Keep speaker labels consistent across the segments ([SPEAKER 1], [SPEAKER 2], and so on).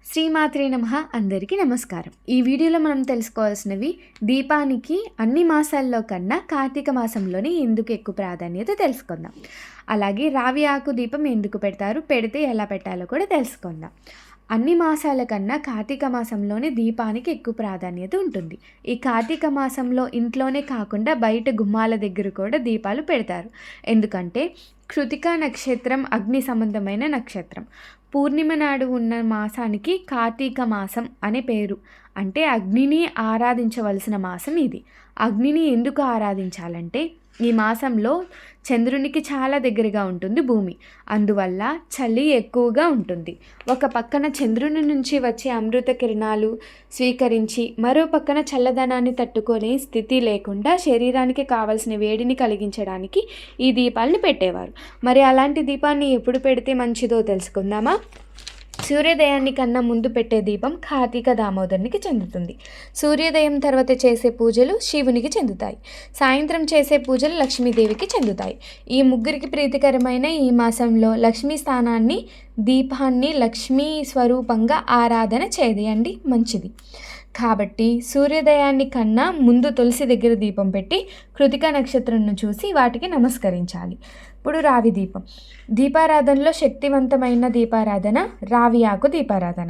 [SPEAKER 1] శ్రీమాత్రే నమః. అందరికీ నమస్కారం. ఈ వీడియోలో మనం తెలుసుకోవాల్సినవి దీపానికి అన్ని మాసాల్లో కన్నా కార్తీక మాసంలోనే ఎందుకు ఎక్కువ ప్రాధాన్యత తెలుసుకుందాం. అలాగే రావి ఆకు దీపం ఎందుకు పెడతారు, పెడితే ఎలా పెట్టాలో కూడా తెలుసుకుందాం. అన్ని మాసాల కన్నా కార్తీక మాసంలోనే దీపానికి ఎక్కువ ప్రాధాన్యత ఉంటుంది. ఈ కార్తీక మాసంలో ఇంట్లోనే కాకుండా బయట గుమ్మాల దగ్గర కూడా దీపాలు పెడతారు. ఎందుకంటే కృతికా నక్షత్రం అగ్ని సంబంధమైన నక్షత్రం. పూర్ణిమ నాడు ఉన్న మాసానికి కార్తీక మాసం అనే పేరు. అంటే అగ్నిని ఆరాధించవలసిన మాసం ఇది. అగ్నిని ఎందుకు ఆరాధించాలంటే ఈ మాసంలో చంద్రునికి చాలా దగ్గరగా ఉంటుంది భూమి. అందువల్ల చలి ఎక్కువగా ఉంటుంది. ఒక పక్కన చంద్రుని నుంచి వచ్చే అమృత కిరణాలు స్వీకరించి మరో పక్కన చల్లదనాన్ని తట్టుకునే స్థితి లేకుండా శరీరానికి కావలసిన వేడిని కలిగించడానికి ఈ దీపాలను పెట్టేవారు. మరి అలాంటి దీపాన్ని ఎప్పుడు పెడితే మంచిదో తెలుసుకుందామా? సూర్యోదయాన్ని కన్నా ముందు పెట్టే దీపం కార్తీక దామోదరునికి చెందుతుంది. సూర్యోదయం తర్వాత చేసే పూజలు శివునికి చెందుతాయి. సాయంత్రం చేసే పూజలు లక్ష్మీదేవికి చెందుతాయి. ఈ ముగ్గురికి ప్రీతికరమైన ఈ మాసంలో లక్ష్మీ స్థానాన్ని దీపాన్ని లక్ష్మీ స్వరూపంగా ఆరాధన చేయండి, మంచిది. కాబట్టి సూర్యోదయాన్ని కన్నా ముందు తులసి దగ్గర దీపం పెట్టి కృతికా నక్షత్రంను చూసి వాటికి నమస్కరించాలి. ఇప్పుడు రావి దీపం. దీపారాధనలో శక్తివంతమైన దీపారాధన రావి ఆకు దీపారాధన.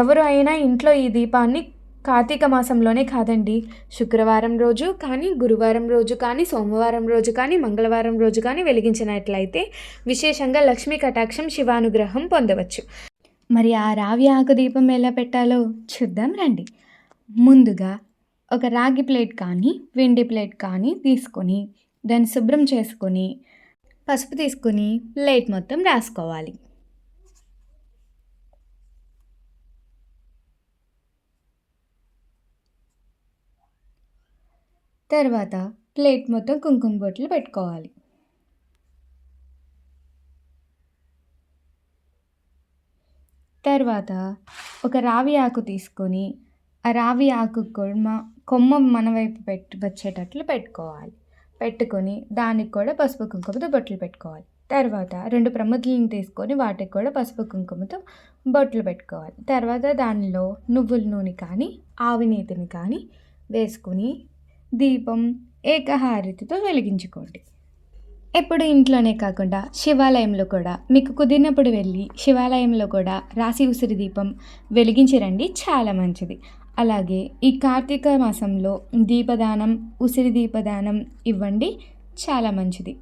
[SPEAKER 1] ఎవరు అయినా ఇంట్లో ఈ దీపాన్ని కార్తీక మాసంలోనే కాదండి, శుక్రవారం రోజు కానీ, గురువారం రోజు కానీ, సోమవారం రోజు కానీ, మంగళవారం రోజు కానీ వెలిగించినట్లయితే విశేషంగా లక్ష్మీ కటాక్షం, శివానుగ్రహం పొందవచ్చు. మరి ఆ రావి ఆకు దీపం ఎలా పెట్టాలో చూద్దాం రండి. ముందుగా ఒక రాగి ప్లేట్ కానీ వెండి ప్లేట్ కానీ తీసుకొని దాన్ని శుభ్రం చేసుకొని పసుపు తీసుకొని ప్లేట్ మొత్తం రాసుకోవాలి. తర్వాత ప్లేట్ మొత్తం కుంకుమ బొట్లు పెట్టుకోవాలి. తర్వాత ఒక రావి ఆకు తీసుకొని ఆ రావి ఆకు కొమ్మ మన వైపు వచ్చేటట్లు పెట్టుకోవాలి. పెట్టుకొని దానికి కూడా పసుపు కుంకుమతో బొట్లు పెట్టుకోవాలి. తర్వాత 2 ప్రమిదలను తీసుకొని వాటికి కూడా పసుపు కుంకుమతో బొట్లు పెట్టుకోవాలి. తర్వాత దానిలో నువ్వుల నూనె కానీ ఆవు నేతిని కానీ వేసుకుని దీపం ఏకహారతితో వెలిగించుకోండి. ఎప్పుడు ఇంట్లోనే కాకుండా శివాలయంలో కూడా మీకు కుదిరినప్పుడు వెళ్ళి శివాలయంలో కూడా రాశి ఉసిరి దీపం వెలిగించి రండి, చాలా మంచిది. అలాగే ఈ కార్తీక మాసంలో దీపదానం, ఉసిరి దీపదానం ఇవ్వండి, చాలా మంచిది.